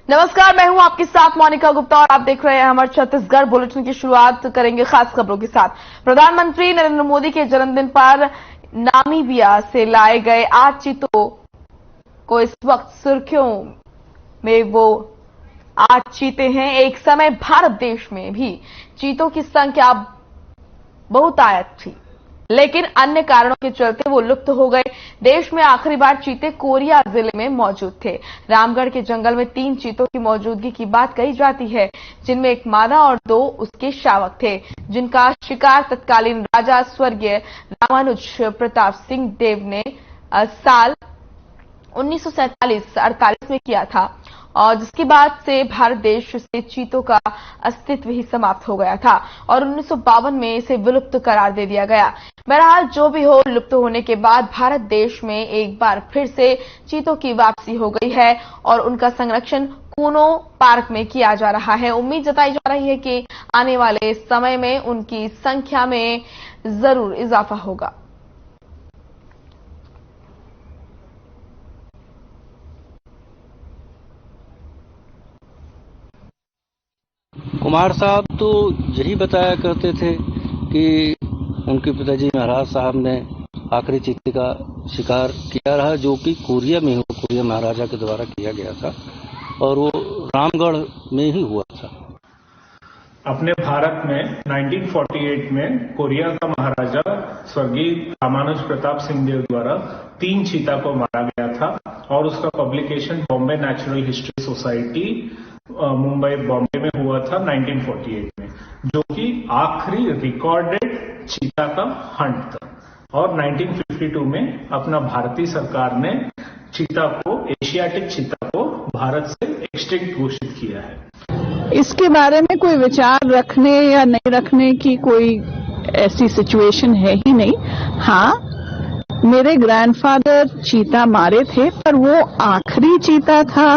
नमस्कार, मैं हूं आपके साथ मोनिका गुप्ता और आप देख रहे हैं हमारे छत्तीसगढ़ बुलेटिन की शुरुआत करेंगे खास खबरों के साथ। प्रधानमंत्री नरेंद्र मोदी के जन्मदिन पर नामीबिया से लाए गए 8 चीतों को इस वक्त सुर्खियों में वो 8 चीते हैं। एक समय भारत देश में भी चीतों की संख्या बहुतायत थी, लेकिन अन्य कारणों के चलते वो लुप्त हो गए। देश में आखिरी बार चीते कोरिया जिले में मौजूद थे। रामगढ़ के जंगल में 3 चीतों की मौजूदगी की बात कही जाती है, जिनमें एक मादा और 2 उसके शावक थे, जिनका शिकार तत्कालीन राजा स्वर्गीय रामानुज प्रताप सिंह देव ने साल 1947-48 में किया था, और जिसके बाद से भारत देश से चीतों का अस्तित्व ही समाप्त हो गया था और 1952 में इसे विलुप्त करार दे दिया गया। बहरहाल जो भी हो, लुप्त होने के बाद भारत देश में एक बार फिर से चीतों की वापसी हो गई है और उनका संरक्षण कूनो पार्क में किया जा रहा है। उम्मीद जताई जा रही है कि आने वाले समय में उनकी संख्या में जरूर इजाफा होगा। कुमार साहब तो यही बताया करते थे कि उनके पिताजी महाराज साहब ने आखिरी चीते का शिकार किया रहा, जो कि कोरिया में हुआ, कोरिया महाराजा के द्वारा किया गया था और वो रामगढ़ में ही हुआ था। अपने भारत में 1948 में कोरिया का महाराजा स्वर्गीय रामानुज प्रताप सिंह देव द्वारा 3 चीता को मारा गया था और उसका publication Bombay natural history society Mumbai Bombay में हुआ था 1948 में, जो कि आखिरी रिकॉर्डेड चीता का हंट था। और 1952 में अपना भारतीय सरकार ने चीता को, एशियाटिक चीता को भारत से एक्सटिंक्ट घोषित किया है। इसके बारे में कोई विचार रखने या नहीं रखने की कोई ऐसी सिचुएशन है ही नहीं। हाँ, मेरे ग्रैंडफादर चीता मारे थे, पर वो आखिरी चीता था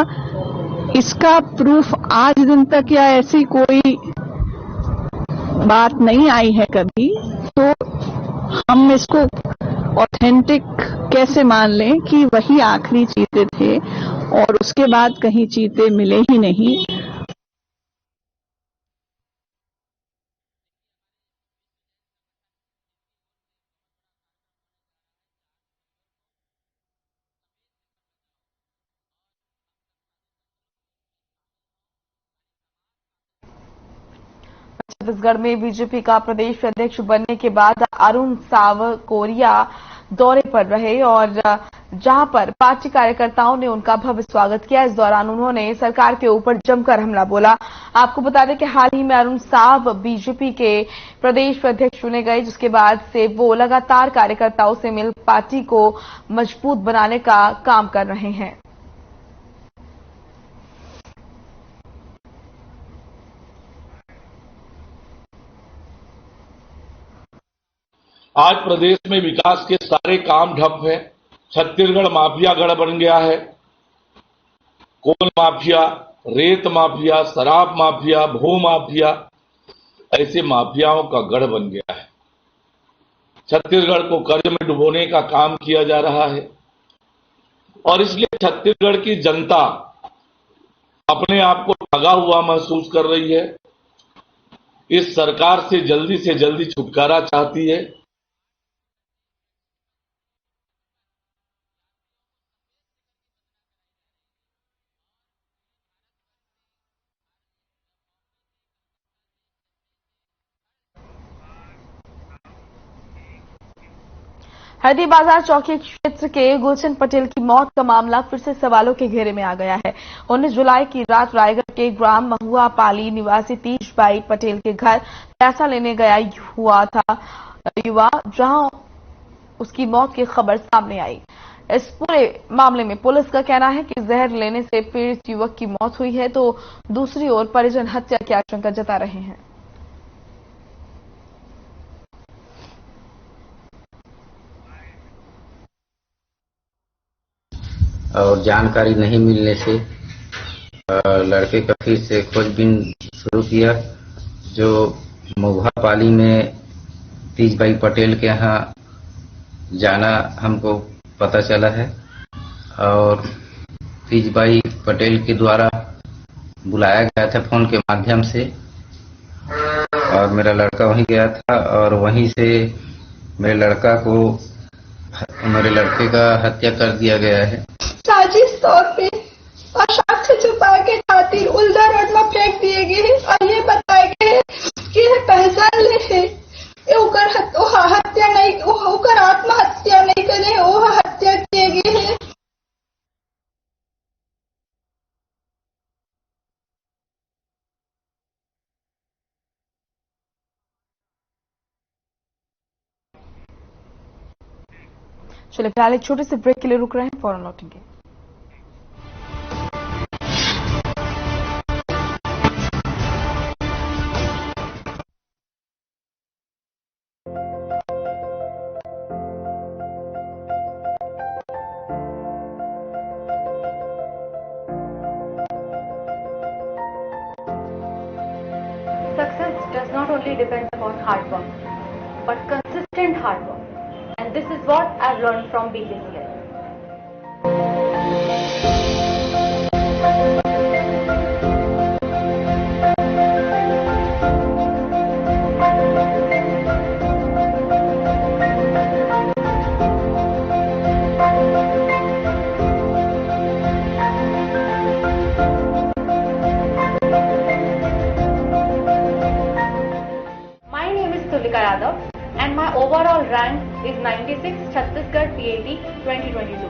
इसका प्रूफ आज दिन तक या ऐसी कोई बात नहीं आई है कभी, तो हम इसको ऑथेंटिक कैसे मान लें कि वही आखिरी चीते थे और उसके बाद कहीं चीते मिले ही नहीं। छत्तीसगढ़ में बीजेपी का प्रदेश अध्यक्ष बनने के बाद अरुण साव कोरिया दौरे पर रहे और जहां पर पार्टी कार्यकर्ताओं ने उनका भव्य स्वागत किया। इस दौरान उन्होंने सरकार के ऊपर जमकर हमला बोला। आपको बता दें कि हाल ही में अरुण साव बीजेपी के प्रदेश अध्यक्ष चुने गए, जिसके बाद से वो लगातार कार्यकर्ताओं से मिल पार्टी को मजबूत बनाने का काम कर रहे हैं। आज प्रदेश में विकास के सारे काम ठप हैं। छत्तीसगढ़ माफिया गढ़ बन गया है। कोल माफिया, रेत माफिया, शराब माफिया, भू माफिया, ऐसे माफियाओं का गढ़ बन गया है। छत्तीसगढ़ को कर्ज में डुबोने का काम किया जा रहा है और इसलिए छत्तीसगढ़ की जनता अपने आप को ठगा हुआ महसूस कर रही है। इस सरकार से जल्दी छुटकारा चाहती है। हरदी बाजार चौकी क्षेत्र के गुलशन पटेल की मौत का मामला फिर से सवालों के घेरे में आ गया है। 19 जुलाई की रात रायगढ़ के ग्राम महुआ पाली निवासी तीजबाई पटेल के घर पैसा लेने गया हुआ था युवा, जहां उसकी मौत की खबर सामने आई। इस पूरे मामले में पुलिस का कहना है कि जहर लेने से पीड़ित युवक की मौत हुई है, तो दूसरी ओर परिजन हत्या की आशंका जता रहे हैं। और जानकारी नहीं मिलने से लड़के का फिर से खोजबीन शुरू किया, जो महुआ पाली में तीजबाई पटेल के यहाँ जाना हमको पता चला है और तीजबाई पटेल के द्वारा बुलाया गया था फोन के माध्यम से और मेरा लड़का वहीं गया था और वहीं से मेरे लड़के का हत्या कर दिया गया है। साजिश तौर पे और साक्ष्य छुपा के खातिर उल्दा रोड में फेंक दिए गए हैं और ये बताए गए कि ये पहचान ले है हत्या नहीं ओकर आत्महत्या नहीं करे वो हत्या किए गए हैं। चलिए फिलहाल एक छोटे से ब्रेक के लिए रुक रहे हैं, फौरन लौटेंगे। Success does not only depend upon hard work, but consistent hard work. And this is what I've learned from BKCI. My name is Tulika Yadav and my overall rank is 96 Chhattisgarh PAT 2022.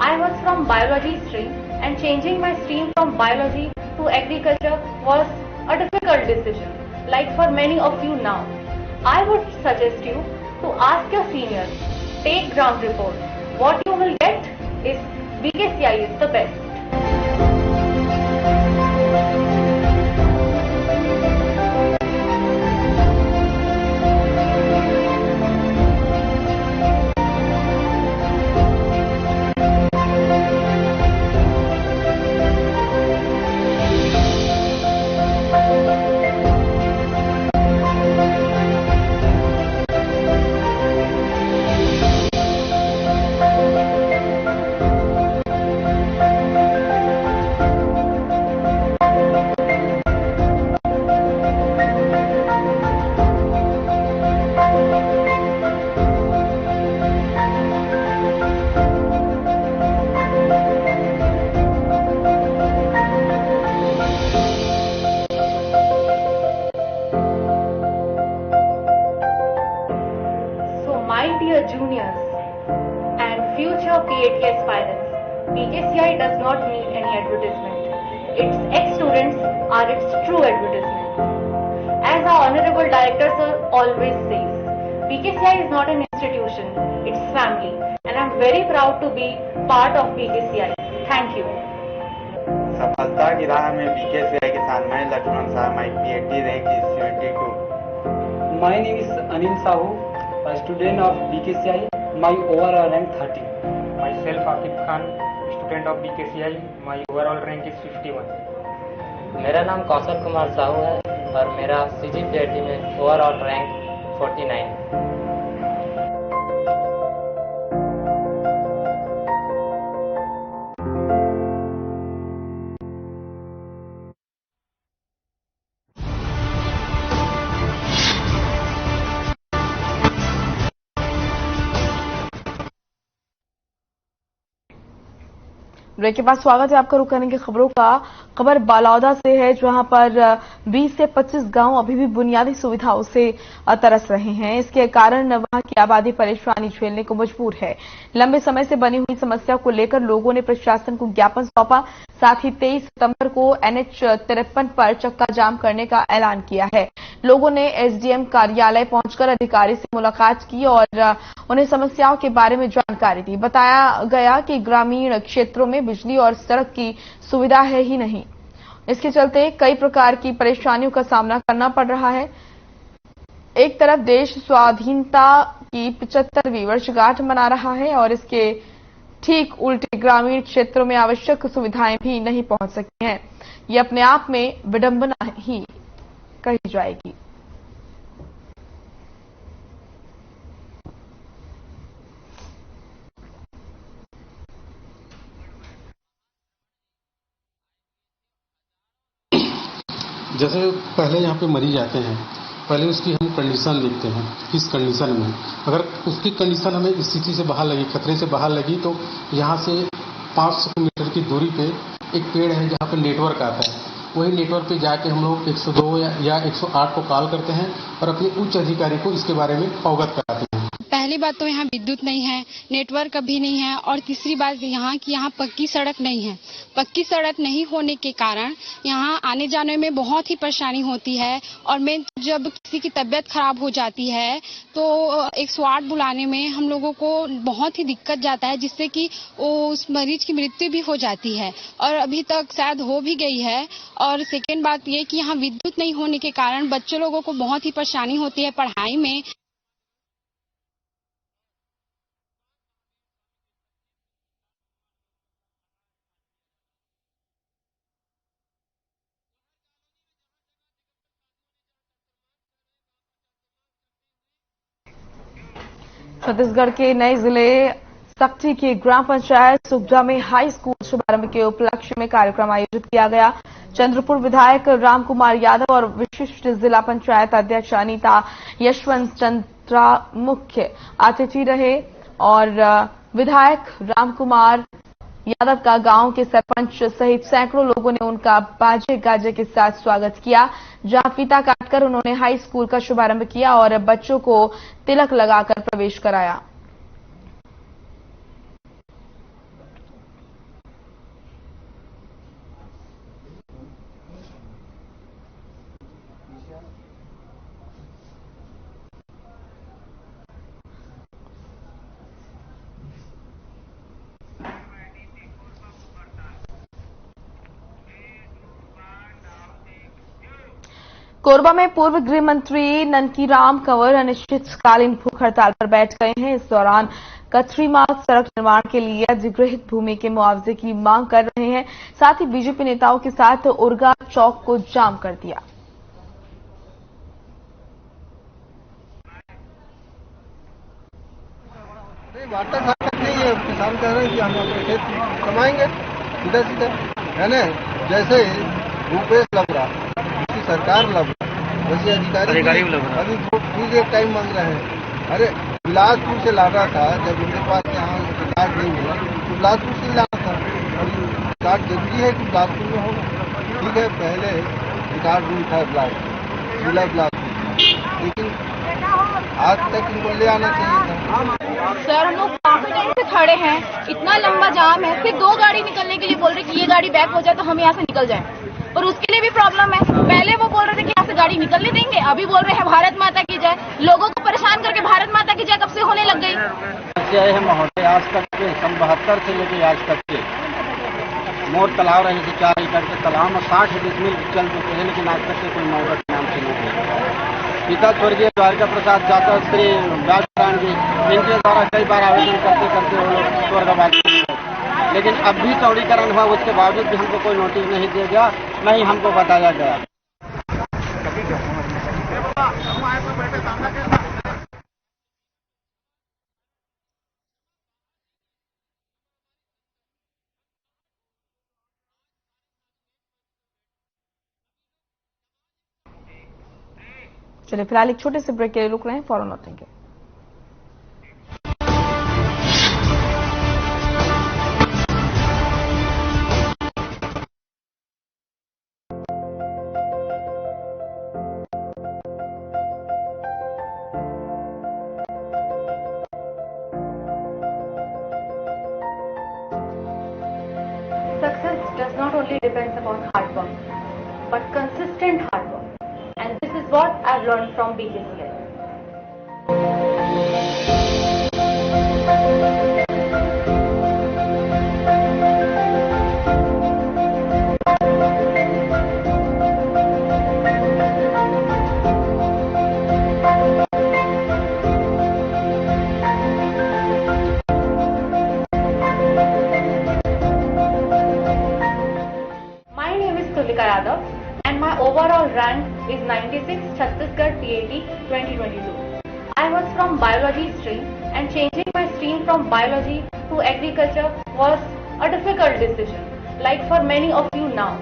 I was from biology stream and changing my stream from biology to agriculture was a difficult decision, like for many of you now. I would suggest you to ask your seniors, take ground report. What you will get is BKCI is the best. My dear juniors and future PAT aspirants, BKCI does not need any advertisement. Its ex-students are its true advertisement. As our Honorable Director Sir always says, BKCI is not an institution, it's family, and I'm very proud to be part of BKCI. Thank you. सफलता की राह में BKCI के साथ मैं लक्ष्मण साहब, my PAT rank is 72. My name is Anil Sahu, a student of BKCI. My overall rank 30. Myself Akib Khan, student of BKCI. My overall rank is 51. मेरा नाम कौशल कुमार साहू है और मेरा CGPAT में ओवरऑल रैंक 49। ब्रेक के बाद स्वागत है आपका। रुक करने की खबरों का। खबर बालौदा से है, जहां पर 20 से 25 गांव अभी भी बुनियादी सुविधाओं से तरस रहे हैं। इसके कारण वहां की आबादी परेशानी झेलने को मजबूर है। लंबे समय से बनी हुई समस्या को लेकर लोगों ने प्रशासन को ज्ञापन सौंपा। साथ ही 23 सितंबर को NH 53 पर चक्का जाम करने का ऐलान किया है। लोगों ने SDM कार्यालय पहुंचकर अधिकारी से मुलाकात की और उन्हें समस्याओं के बारे में जानकारी दी। बताया गया कि ग्रामीण क्षेत्रों में बिजली और सड़क की सुविधा है ही नहीं। इसके चलते कई प्रकार की परेशानियों का सामना करना पड़ रहा है। एक तरफ देश स्वाधीनता की 75वीं वर्षगांठ मना रहा है और इसके ठीक उल्टे ग्रामीण क्षेत्रों में आवश्यक सुविधाएं भी नहीं पहुंच सकी हैं। ये अपने आप में विडंबना ही कही जाएगी। जैसे पहले यहाँ पे मरीज आते हैं, पहले उसकी हम कंडीशन लिखते हैं, किस कंडीशन में, अगर उसकी कंडीशन हमें स्थिति से बाहर लगी, खतरे से बाहर लगी, तो यहाँ से 500 मीटर की दूरी पे एक पेड़ है जहाँ पे नेटवर्क आता है, वही नेटवर्क पे जाके हम लोग 102 या 108 को कॉल करते हैं और अपने उच्च अधिकारी को इसके बारे में अवगत कराते हैं। पहली बात तो यहाँ विद्युत नहीं है, नेटवर्क अभी नहीं है, और तीसरी बात यहाँ की यहाँ पक्की सड़क नहीं है। पक्की सड़क नहीं होने के कारण यहाँ आने जाने में बहुत ही परेशानी होती है, और मेन जब किसी की तबीयत खराब हो जाती है तो 108 बुलाने में हम लोगों को बहुत ही दिक्कत जाता है, जिससे कि उस मरीज की मृत्यु भी हो जाती है, और अभी तक शायद हो भी गई है। और सेकेंड बात ये कि यहाँ विद्युत नहीं होने के कारण बच्चों लोगों को बहुत ही परेशानी होती है पढ़ाई में। छत्तीसगढ़ के नए जिले सक्ती की ग्राम पंचायत सुखजा में हाई स्कूल शुभारंभ के उपलक्ष्य में कार्यक्रम आयोजित किया गया। चंद्रपुर विधायक राम कुमार यादव और विशिष्ट जिला पंचायत अध्यक्ष अनीता यशवंत चंद्रा मुख्य अतिथि रहे, और विधायक राम कुमार यादव का गांव के सरपंच सहित सैकड़ों लोगों ने उनका बाजे गाजे के साथ स्वागत किया, जहां फीता काटकर उन्होंने हाई स्कूल का शुभारंभ किया और बच्चों को तिलक लगाकर प्रवेश कराया। कोरबा में पूर्व गृह मंत्री ननकीराम कंवर अनिश्चितकालीन भूख हड़ताल पर बैठ गए हैं। इस दौरान कचरी मार्ग सड़क निर्माण के लिए अधिग्रहित भूमि के मुआवजे की मांग कर रहे हैं। साथ ही बीजेपी नेताओं के साथ उर्गा चौक को जाम कर दिया। वार्ता घाट नहीं है, किसान कह रहे हैं कि हम अपने खेत कमाएंगे सीधा सीधा, है ना। जैसे भूपेश लग रहा, उसकी सरकार लग रहा, वैसे अधिकारी अभी पूरे टाइम मांग रहे हैं। अरे बिलासपुर से ला रहा था, जब उनके पास यहाँ रिकॉर्ड नहीं हुआ तो बिलासपुर से लाना था। अभी रिकॉर्ड जरूरी है कि बिलासपुर में होगा, ठीक है। पहले रिकॉर्ड भी था बिलासपुर, जिला बिलासपुर, लेकिन आज तक इनको ले आना चाहिए था। सर हम लोग काफी टाइम से खड़े हैं, इतना लंबा जाम है, सिर्फ 2 गाड़ी निकलने के लिए बोल रहे कि ये गाड़ी बैक हो जाए तो हम यहाँ से निकल जाएं, और उसके लिए भी प्रॉब्लम है। पहले वो बोल रहे थे कि यहाँ से गाड़ी निकलने देंगे, अभी बोल रहे हैं भारत माता की जय। लोगों को परेशान करके भारत माता की जय कब से होने लग गई है महोदय। आज तक के सन 72 से लेकर आज तक के मोर तालाब रहे थे 4 एकड़ के तालाब में 60 डिसमिल चल चुके हैं, लेकिन आज तक के कोई नौबत नाम से नहीं है। पिता स्वर्गीय द्वारका प्रसाद जाटव, श्री राजस्थान जी, इनके द्वारा कई बार आवेदन करते करते वो लोग स्वर्गवासी, लेकिन अब भी चौड़ीकरण हुआ, उसके बावजूद भी हमको कोई नोटिस नहीं दिया गया, नहीं हमको बताया गया। चलिए फिलहाल एक छोटे से ब्रेक के लिए रुक रहे हैं, फौरन लौटेंगे। Success does not only depends upon hard work, but consistent hard work. And this is what I've learned from BKCI. My name is Tulika Yadav, and my overall rank is 96 Chhattisgarh PAT 2022. I was from biology stream, and changing my stream from biology to agriculture was a difficult decision, like for many of you now.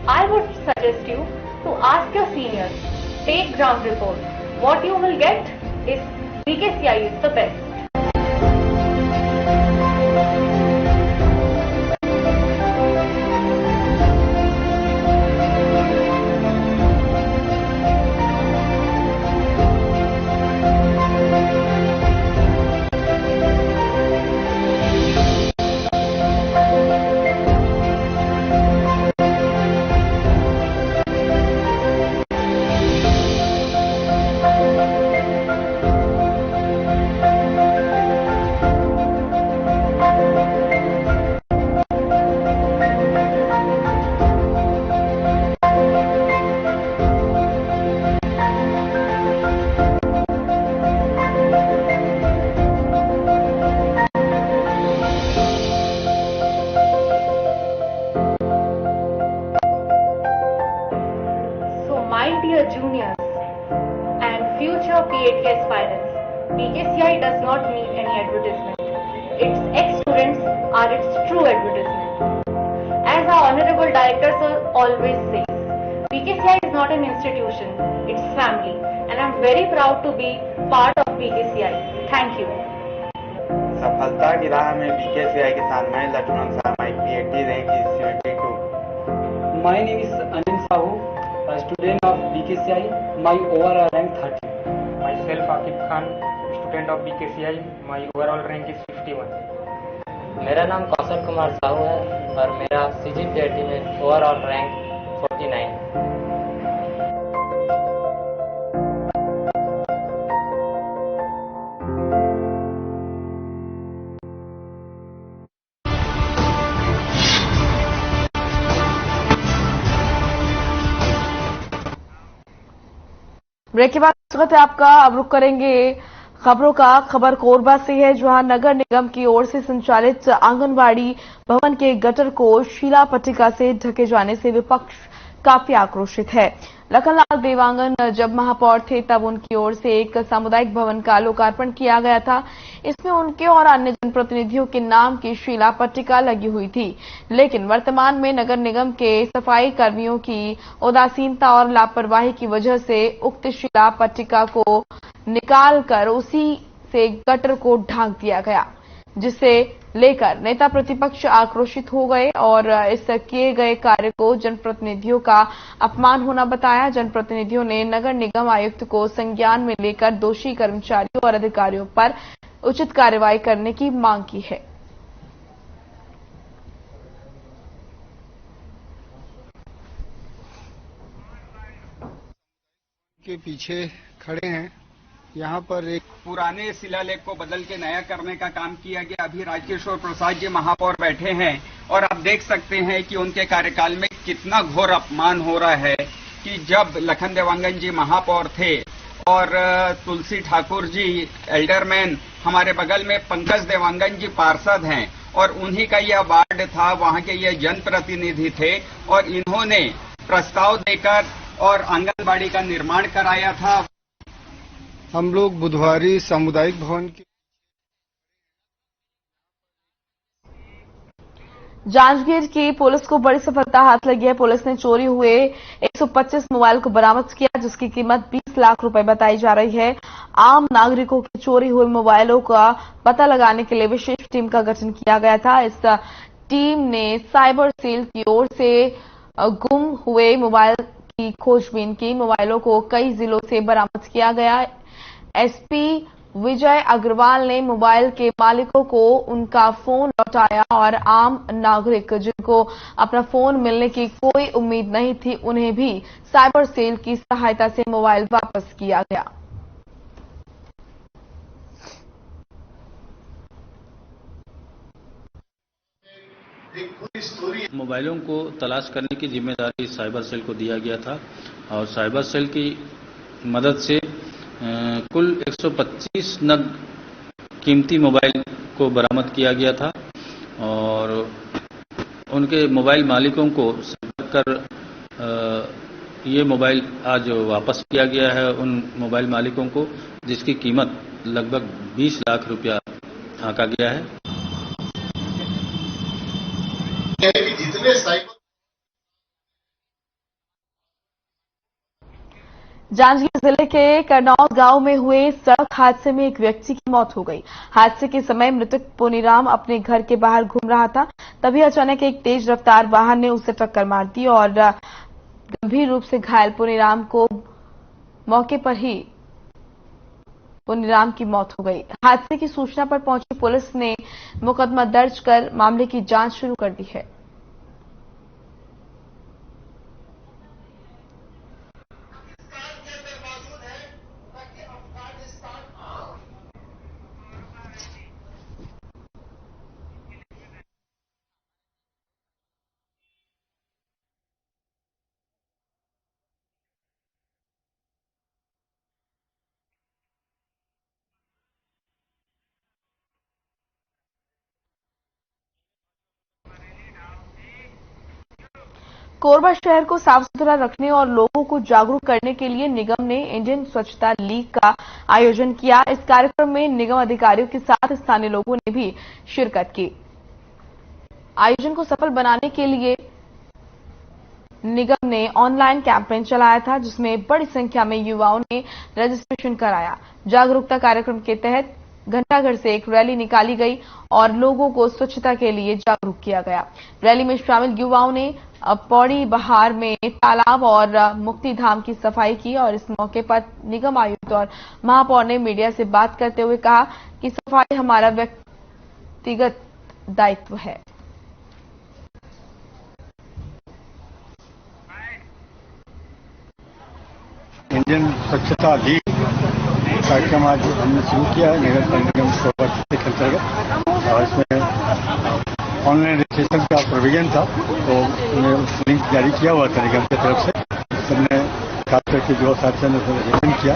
I would suggest you to ask your seniors. Take ground report. What you will get is BKCI is the best. My dear juniors and future PAT aspirants, BKCI does not need any advertisement. Its ex-students are its true advertisement. As our Honorable Director Sir always says, BKCI is not an institution, it's family, and I'm very proud to be part of BKCI. Thank you. सफलता की राह में BKCI के साथ मैं Laxman Sharma PAT rank is 72. My name is Anil Sahu, a student of BKCI. My overall rank 30. Myself Akib Khan, student of BKCI. My overall rank is 51. मेरा नाम कौशल कुमार साहू है और मेरा CGPAT में ओवरऑल रैंक 49। ब्रेक के बाद स्वागत है आपका। अब रुक करेंगे खबरों का। खबर कोरबा से है, जहां नगर निगम की ओर से संचालित आंगनबाड़ी भवन के गटर को शीला पट्टिका से ढके जाने से विपक्ष काफी आक्रोशित है। लखनलाल देवांगन जब महापौर थे तब उनकी ओर से एक सामुदायिक भवन का लोकार्पण किया गया था। इसमें उनके और अन्य जनप्रतिनिधियों के नाम की शीला पट्टिका लगी हुई थी, लेकिन वर्तमान में नगर निगम के सफाई कर्मियों की उदासीनता और लापरवाही की वजह से उक्त शिला पट्टिका को निकालकर उसी से गटर को ढांक दिया गया, जिसे लेकर नेता प्रतिपक्ष आक्रोशित हो गए और इस किए गए कार्य को जनप्रतिनिधियों का अपमान होना बताया। जनप्रतिनिधियों ने नगर निगम आयुक्त को संज्ञान में लेकर दोषी कर्मचारियों और अधिकारियों पर उचित कार्रवाई करने की मांग की है। के पीछे खड़े हैं। यहाँ पर एक पुराने शिलालेख को बदल के नया करने का काम किया गया। अभी राजकिशोर प्रसाद जी महापौर बैठे हैं और आप देख सकते हैं कि उनके कार्यकाल में कितना घोर अपमान हो रहा है कि जब लखन देवांगन जी महापौर थे और तुलसी ठाकुर जी एल्डरमैन, हमारे बगल में पंकज देवांगन जी पार्षद हैं और उन्हीं का यह वार्ड था, वहां के ये जनप्रतिनिधि थे और इन्होंने प्रस्ताव देकर और आंगनबाड़ी का निर्माण कराया था। हम लोग बुधवारी सामुदायिक भवन की जांजगीर की पुलिस को बड़ी सफलता हाथ लगी है। पुलिस ने चोरी हुए 125 मोबाइल को बरामद किया, जिसकी कीमत 20 लाख रुपए बताई जा रही है। आम नागरिकों के चोरी हुए मोबाइलों का पता लगाने के लिए विशेष टीम का गठन किया गया था। इस टीम ने साइबर सेल की ओर से गुम हुए मोबाइल की खोजबीन की। मोबाइलों को कई जिलों से बरामद किया गया। एसपी विजय अग्रवाल ने मोबाइल के मालिकों को उनका फोन लौटाया और आम नागरिक जिनको अपना फोन मिलने की कोई उम्मीद नहीं थी, उन्हें भी साइबर सेल की सहायता से मोबाइल वापस किया गया। मोबाइलों को तलाश करने की जिम्मेदारी साइबर सेल को दिया गया था और साइबर सेल की मदद से कुल 125 नग कीमती मोबाइल को बरामद किया गया था और उनके मोबाइल मालिकों को संपर्क कर ये मोबाइल आज वापस किया गया है उन मोबाइल मालिकों को, जिसकी कीमत लगभग 20 लाख रुपया आंका गया है। जितने साइबर जांजगीर जिले के करनौद गांव में हुए सड़क हादसे में एक व्यक्ति की मौत हो गई। हादसे के समय मृतक पुनीराम अपने घर के बाहर घूम रहा था, तभी अचानक एक तेज रफ्तार वाहन ने उसे टक्कर मार दी और गंभीर रूप से घायल पुनीराम को मौके पर ही पुनीराम की मौत हो गई। हादसे की सूचना पर पहुंची पुलिस ने मुकदमा दर्ज कर मामले की जांच शुरू कर दी है। कोरबा शहर को साफ सुथरा रखने और लोगों को जागरूक करने के लिए निगम ने इंडियन स्वच्छता लीग का आयोजन किया। इस कार्यक्रम में निगम अधिकारियों के साथ स्थानीय लोगों ने भी शिरकत की। आयोजन को सफल बनाने के लिए निगम ने ऑनलाइन कैंपेन चलाया था, जिसमें बड़ी संख्या में युवाओं ने रजिस्ट्रेशन कराया। जागरूकता कार्यक्रम के तहत घंटाघर से एक रैली निकाली गई और लोगों को स्वच्छता के लिए जागरूक किया गया। रैली में शामिल युवाओं ने पौड़ी बहार में तालाब और मुक्ति धाम की सफाई की और इस मौके पर निगम आयुक्त और महापौर ने मीडिया से बात करते हुए कहा कि सफाई हमारा व्यक्तिगत दायित्व है। इंडियन स्वच्छता लीग कार्यक्रम आज हमने शुरू किया है नगर निगम कोरबा के अंतर्गत, और इसमें ऑनलाइन रजिस्ट्रेशन का प्रोविजन था, तो उन्हें लिंक जारी किया हुआ था निगम की तरफ से। सबने खास करके जो साथियों ने उसमें रजिस्ट्रेशन किया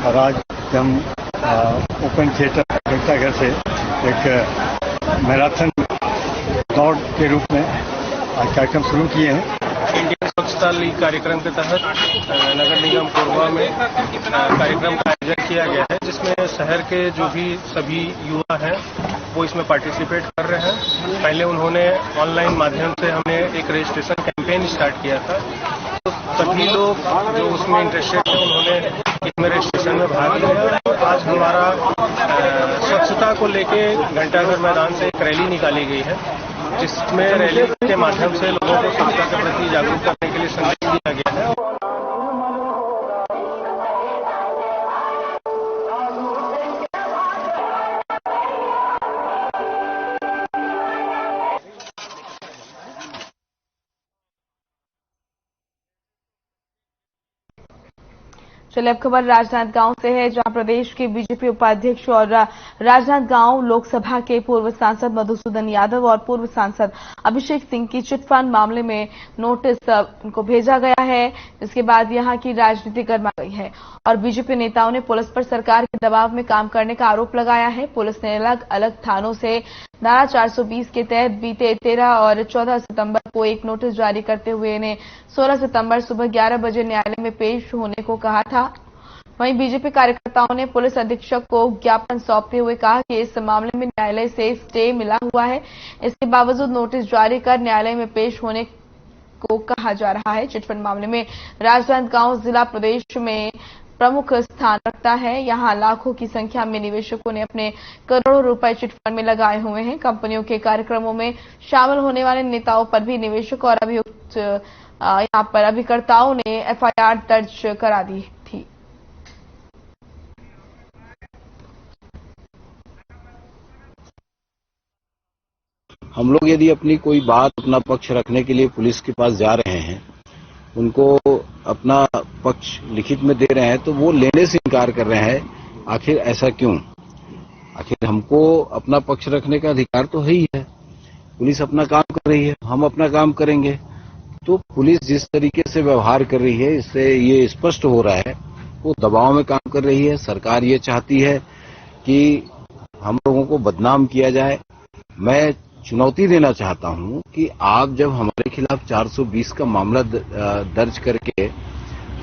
और आज हम ओपन थिएटर घंटाघर से एक मैराथन दौड़ के रूप में आज कार्यक्रम शुरू किए हैं। इंडियन स्वच्छता लीग कार्यक्रम के तहत नगर निगम कोरबा में कार्यक्रम का आयोजन किया गया है, जिसमें शहर के जो भी सभी युवा हैं वो इसमें पार्टिसिपेट कर रहे हैं। पहले उन्होंने ऑनलाइन माध्यम से हमने एक रजिस्ट्रेशन कैंपेन स्टार्ट किया था, तो सभी लोग जो उसमें इंटरेस्टेड थे उन्होंने इसमें रजिस्ट्रेशन में भाग लिया। आज हमारा स्वच्छता को लेके घंटाघर मैदान से एक रैली निकाली गई है, जिसमें रैली के माध्यम से लोगों को स्वच्छता के प्रति जागरूक करने के लिए संदेश दिया गया है। चलिए अब खबर राजनांदगांव से है, जहां प्रदेश के बीजेपी उपाध्यक्ष और राजनांदगांव लोकसभा के पूर्व सांसद मधुसूदन यादव और पूर्व सांसद अभिषेक सिंह की चिटफंड मामले में नोटिस उनको भेजा गया है। इसके बाद यहां की राजनीति गर्मा गई है और बीजेपी नेताओं ने पुलिस पर सरकार के दबाव में काम करने का आरोप लगाया है। पुलिस ने अलग अलग थानों से धारा 420 के तहत बीते 13 और 14 सितंबर को एक नोटिस जारी करते हुए इन्हें 16 सितंबर सुबह 11 बजे न्यायालय में पेश होने को कहा था। वहीं बीजेपी कार्यकर्ताओं ने पुलिस अधीक्षक को ज्ञापन सौंपते हुए कहा कि इस मामले में न्यायालय से स्टे मिला हुआ है, इसके बावजूद नोटिस जारी कर न्यायालय में पेश होने को कहा जा रहा है। चिटफंड मामले में राजनांदगांव जिला प्रदेश में प्रमुख स्थान रखता है। यहां लाखों की संख्या में निवेशकों ने अपने करोड़ों रुपए चिटफंड में लगाए हुए हैं। कंपनियों के कार्यक्रमों में शामिल होने वाले नेताओं पर भी निवेशक और अभियुक्त यहां पर अभिकर्ताओं ने एफआईआर दर्ज करा दी थी। हम लोग यदि अपनी कोई बात, अपना पक्ष रखने के लिए पुलिस के पास जा रहे हैं, उनको अपना पक्ष लिखित में दे रहे हैं, तो वो लेने से इनकार कर रहे हैं। आखिर ऐसा क्यों? आखिर हमको अपना पक्ष रखने का अधिकार तो है ही है। पुलिस अपना काम कर रही है, हम अपना काम करेंगे। तो पुलिस जिस तरीके से व्यवहार कर रही है, इससे ये स्पष्ट हो रहा है वो दबाव में काम कर रही है। सरकार ये चाहती है कि हम लोगों को बदनाम किया जाए। मैं चुनौती देना चाहता हूं कि आप जब हमारे खिलाफ 420 का मामला दर्ज करके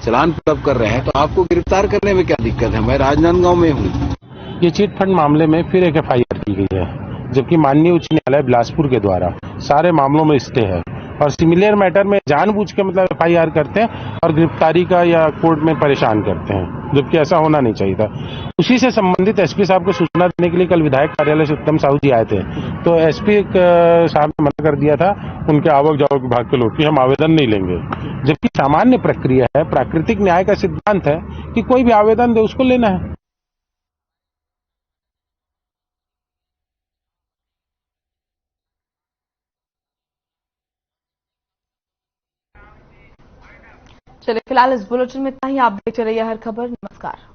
चालान तलब कर रहे हैं, तो आपको गिरफ्तार करने में क्या दिक्कत है? मैं राजनांदगांव में हूं। ये चिटफंड मामले में फिर एक एफआईआर की गई है, जबकि माननीय उच्च न्यायालय बिलासपुर के द्वारा सारे मामलों में स्टे है और सिमिलर मैटर में जानबूझ के मतलब FIR करते हैं और गिरफ्तारी का या कोर्ट में परेशान करते हैं, जबकि ऐसा होना नहीं चाहिए था। उसी से संबंधित SP साहब को सूचना देने के लिए कल विधायक कार्यालय से उत्तम साहू जी आए थे, तो SP साहब ने मना कर दिया था उनके आवक जावक विभाग के लोग कि हम आवेदन नहीं लेंगे, जबकि सामान्य प्रक्रिया है, प्राकृतिक न्याय का सिद्धांत है कि कोई भी आवेदन दे उसको लेना है। चलिए फिलहाल इस बुलेटिन में इतना ही। आप देखते रहिए हर खबर। नमस्कार।